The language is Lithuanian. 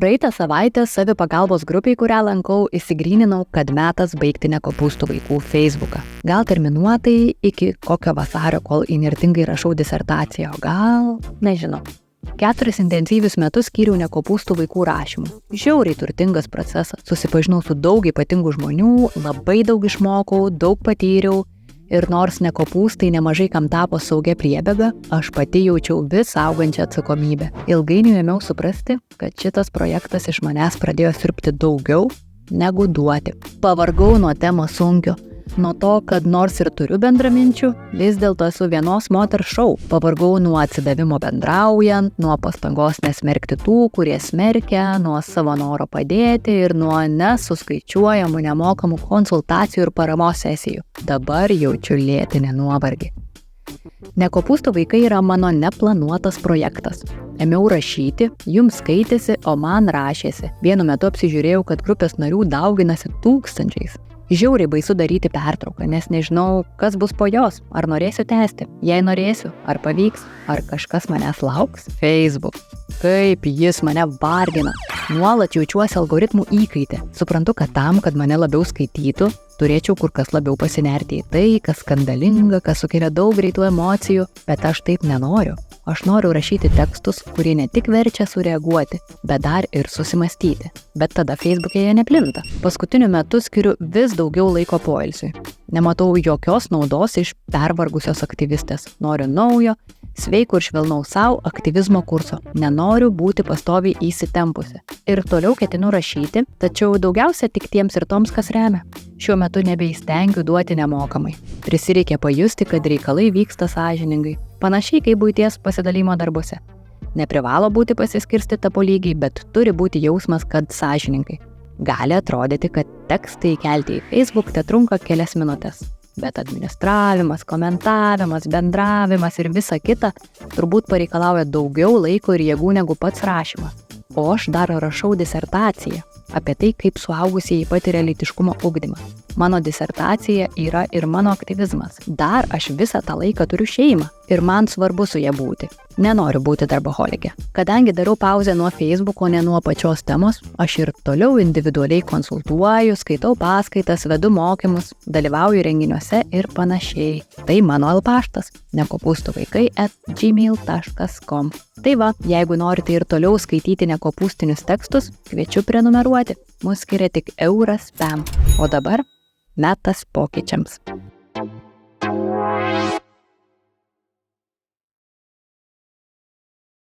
Praeitą savaitę savipagalbos grupiai, kurią lankau, įsigryninau, kad metas baigti nekopūstų vaikų Facebooką. Gal terminuotai iki kokio vasario, kol įnirtingai rašau disertaciją, o gal, nežinau. 4 intensyvius metus skyriau nekopūstų vaikų rašymų. Žiauriai turtingas procesas. Susipažinau su daug ypatingų žmonių, labai daug išmokau, daug patyriau. Ir nors nekopūstai nemažai kam tapo saugia priebėga, aš pati jaučiau vis augančią atsakomybę. Ilgainiui ėmiau suprasti, kad šitas projektas iš manęs pradėjo siurbti daugiau negu duoti. Pavargau nuo temos sunkio. Nuo to, kad nors ir turiu bendraminčių, vis dėlto esu vienos moters šou. Pavargau nuo atsidavimo bendraujant, nuo pastangos nesmerkti tų, kurie smerkia, nuo savo noro padėti ir nuo nesuskaičiuojamų nemokamų konsultacijų ir paramos sesijų. Dabar jaučiu lėtinį nuovargį. Nekopūstų vaikai yra mano neplanuotas projektas. Ėmiau rašyti, jums skaitėsi, o man rašėsi. Vienu metu apsižiūrėjau, kad grupės narių dauginasi tūkstančiais. Žiauriai baisu daryti pertrauką, nes nežinau, kas bus po jos. Ar norėsiu tęsti? Jei norėsiu, ar pavyks? Ar kažkas manęs lauks? Facebook. Kaip jis mane vargina. Nuolat jaučiuosi algoritmų įkaitė. Suprantu, kad tam, kad mane labiau skaitytų, turėčiau kur kas labiau pasinerti į tai, kas skandalinga, kas sukelia daug greitų emocijų, bet aš taip nenoriu. Aš noriu rašyti tekstus, kurie ne tik verčia sureaguoti, bet dar ir susimastyti. Bet tada Facebook'e jie neplinta. Paskutiniu metu skiriu vis daugiau laiko poilsiui. Nematau jokios naudos iš pervargusios aktyvistės. Noriu naujo, sveiko ir švelnaus savo aktyvizmo kurso. Nenoriu būti pastoviai įsitempusi. Ir toliau ketinu rašyti, tačiau daugiausia tik tiems ir toms, kas remia. Šiuo metu nebeįstengiu duoti nemokamai. Prisireikia pajusti, kad reikalai vyksta sąžiningai. Panašiai kaip buities pasidalymo darbuose. Neprivalo būti pasiskirstyta po lygiai, bet turi būti jausmas, kad sąžiningai. Gali atrodyti, kad tekstai įkelti į Facebook tetrunka kelias minutės. Bet administravimas, komentavimas, bendravimas ir visa kita turbūt pareikalauja daugiau laiko ir jėgų negu pats rašymas. O aš dar rašau disertaciją apie tai, kaip suaugusieji patiria lytiškumo ugdymą. Mano disertacija yra ir mano aktyvizmas. Dar aš visą tą laiką turiu šeimą ir man svarbu su ja būti. Nenoriu būti darboholikė. Kadangi darau pauzę nuo Facebooko, ne nuo pačios temos, aš ir toliau individualiai konsultuoju, skaitau paskaitas, vedu mokymus, dalyvauju renginiuose ir panašiai. Tai mano paštas nekopūstuvaikai@gmail.com. Tai va, jeigu norite ir toliau skaityti nekopūstinius tekstus, kviečiu prenumeruoti. Mus skiria tik euras spam. O dabar metas pokyčiams.